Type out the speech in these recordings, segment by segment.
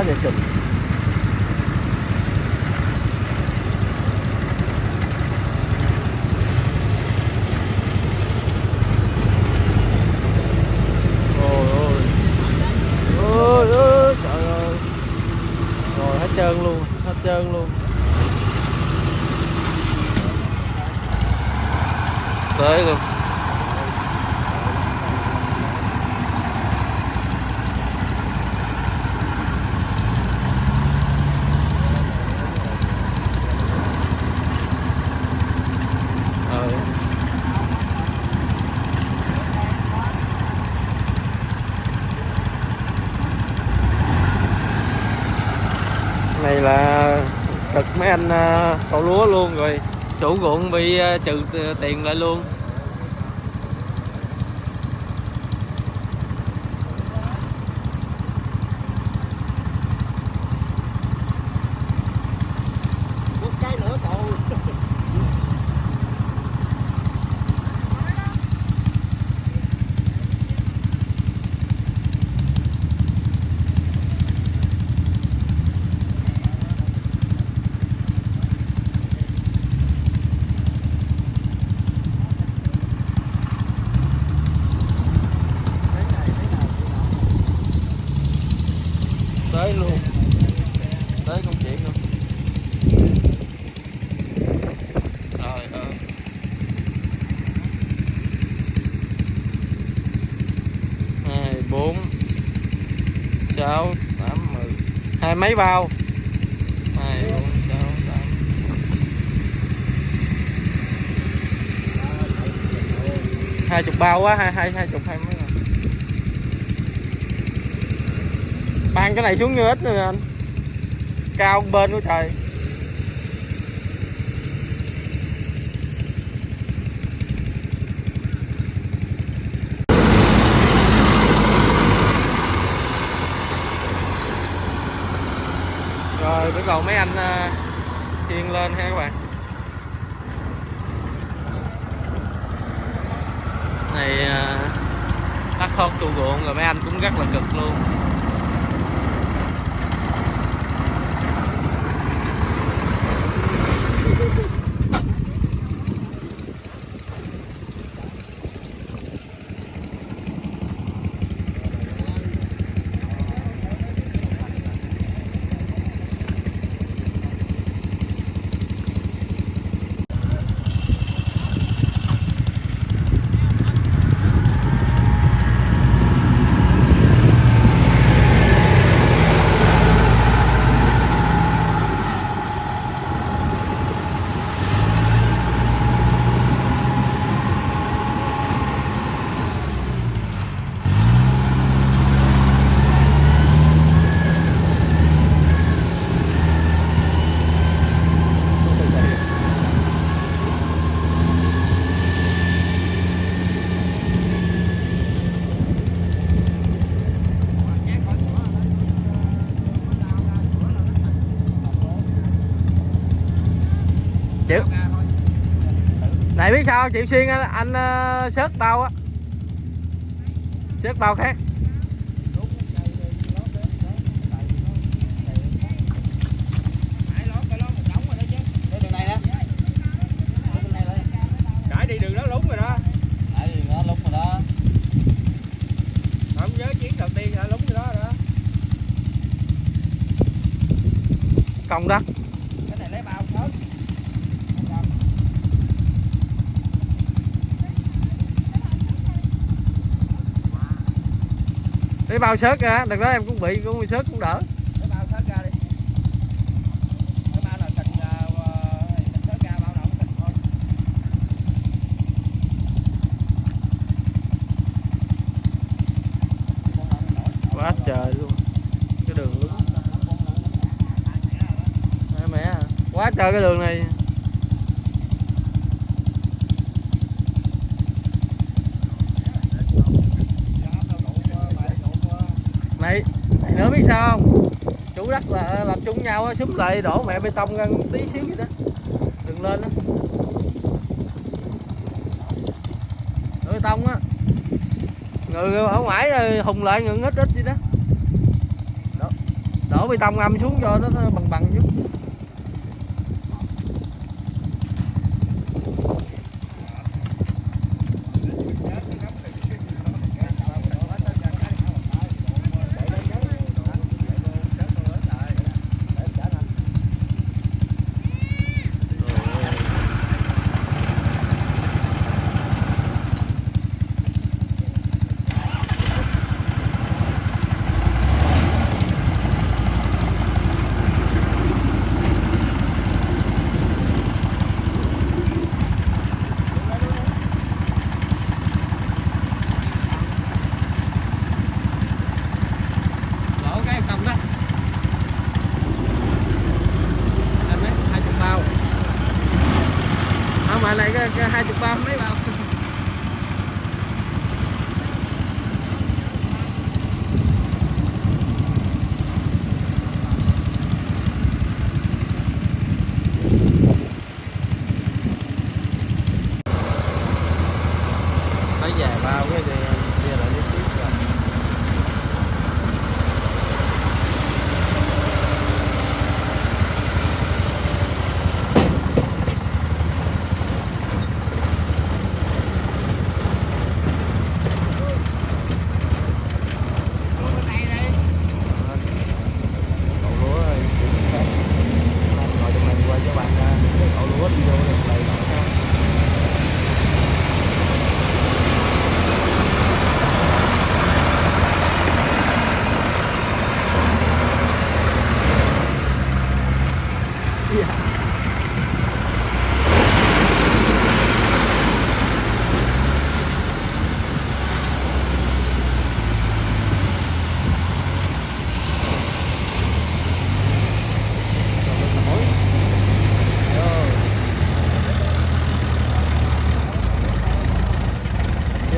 quá trời cực. Ôi ơi trời ơi, rồi hết trơn luôn, hết trơn luôn. Tới luôn. Này là cực mấy anh cậu lúa luôn rồi, chủ ruộng bị trừ tiền lại luôn. Tới luôn, tới công chuyện luôn. Rồi 2, 4, 6, 8, 10, hai mấy bao, 2, 4, 6, 8, 20 bao quá, 20 mấy. Ban cái này xuống như ít nữa anh, cao bên của trời. Rồi bắt đầu mấy anh khiêng lên ha các bạn. Này tắt thoát trụ ruộng rồi mấy anh cũng rất là cực luôn. Chịu. Này biết sao chịu xuyên anh xớt bao á, xớt bao khác. Cãi đi đường đó lúng rồi đó. Nó lúng rồi đó. Không nhớ chuyến đầu tiên là lúng rồi đó đó. Công đất. Cái này lấy bao hết. Lấy bao xớt ra, đợt đó em cũng bị xớt cũng đỡ. Lấy bao xớt ra đi. Lấy bao nào cần xớt ra, bao nào cũng cần thôi. Quá trời luôn. Cái đường lún. Mẹ à. Quá trời cái đường này. Này nữa biết sao không, chủ đất là làm chung nhau xúm lại đổ mẹ bê tông ra tí xíu vậy đó, đừng lên đó. Đổ bê tông á, người ở ngoài hùng lại ngừng ít ít gì đó. đổ bê tông âm xuống cho nó bằng bằng chút. Mà này cái 20 bao mấy bao. Phải về bao cái gì về lại đi tiếp rồi.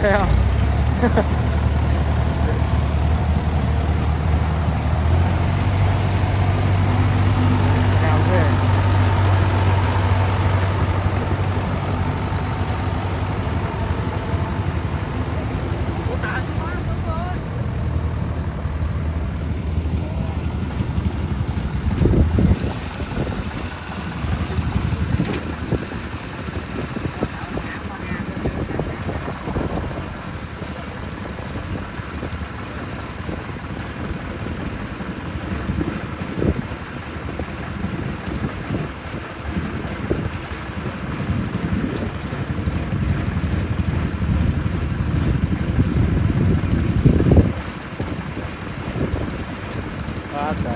Thấy không? Cao ghê. Quá trời.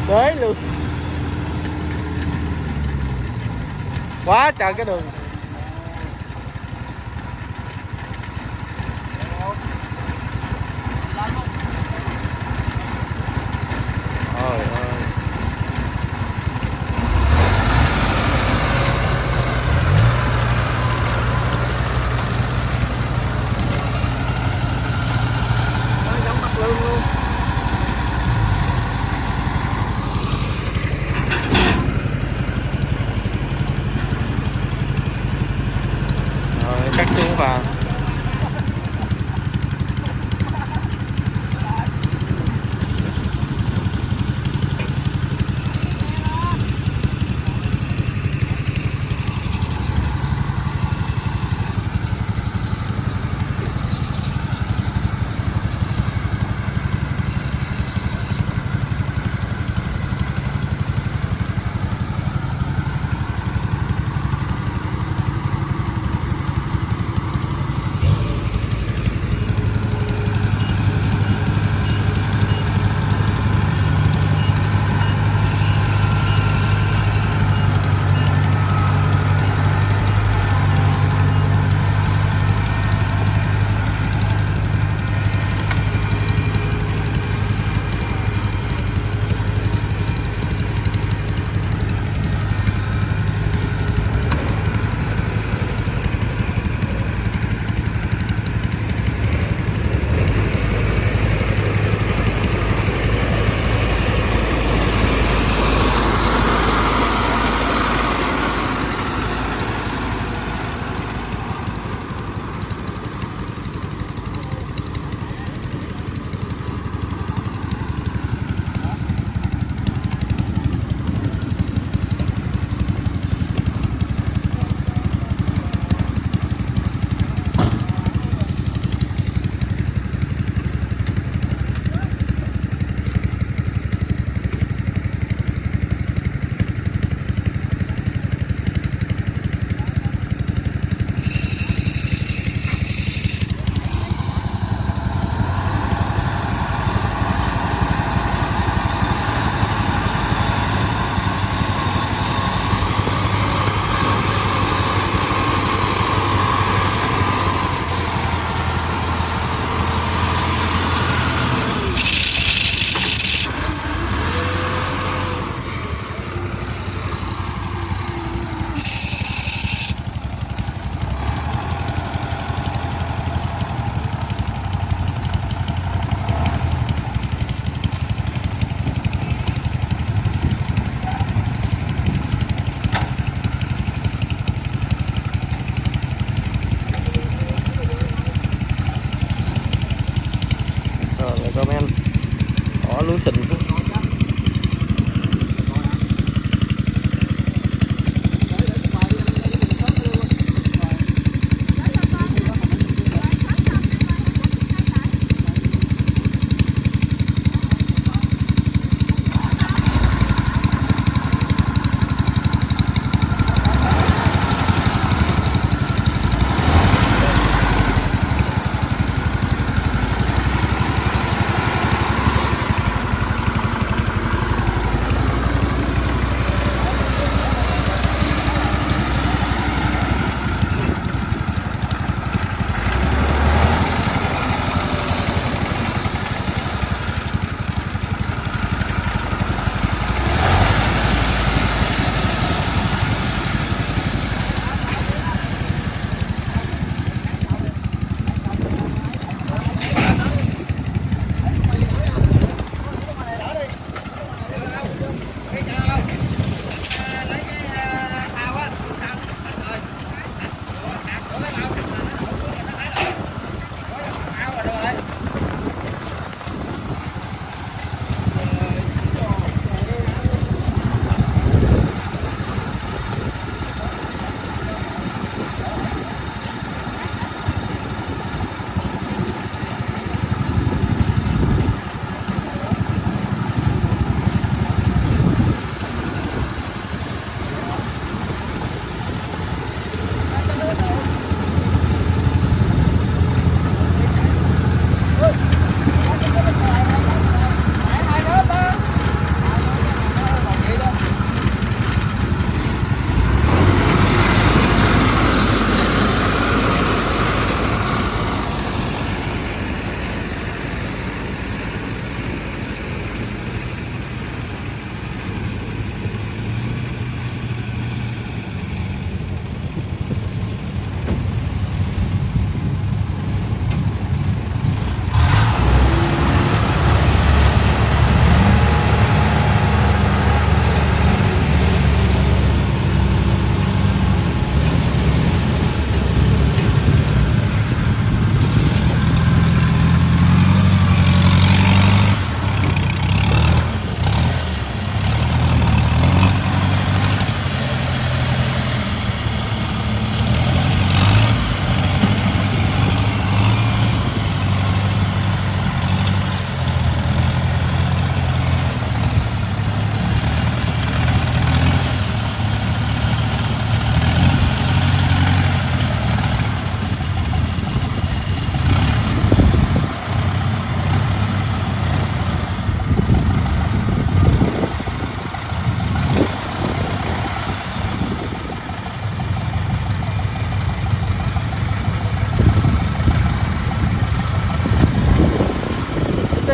Tới luôn. Quá trời cái đường. Trời ơi. Nó giống Bắc Lương luôn.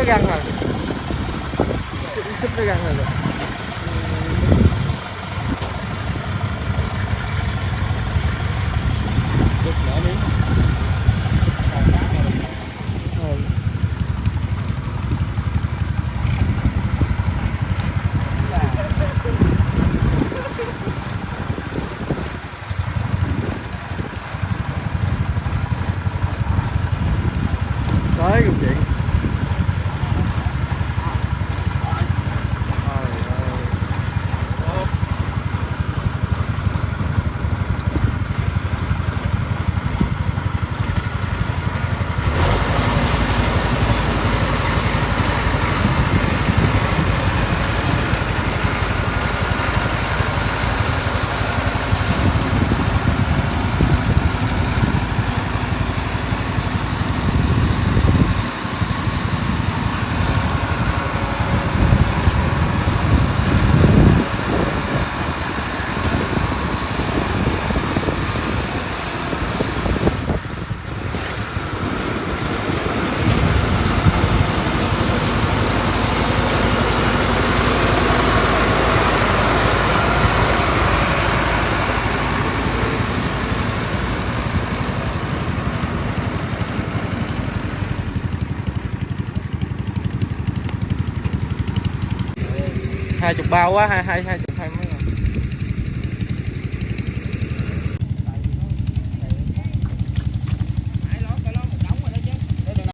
cái găng rồi, xích cái găng rồi. Chút nữa đi. Còn cá này được. Tới câu chuyện. Hai chục bao quá, hai chục hai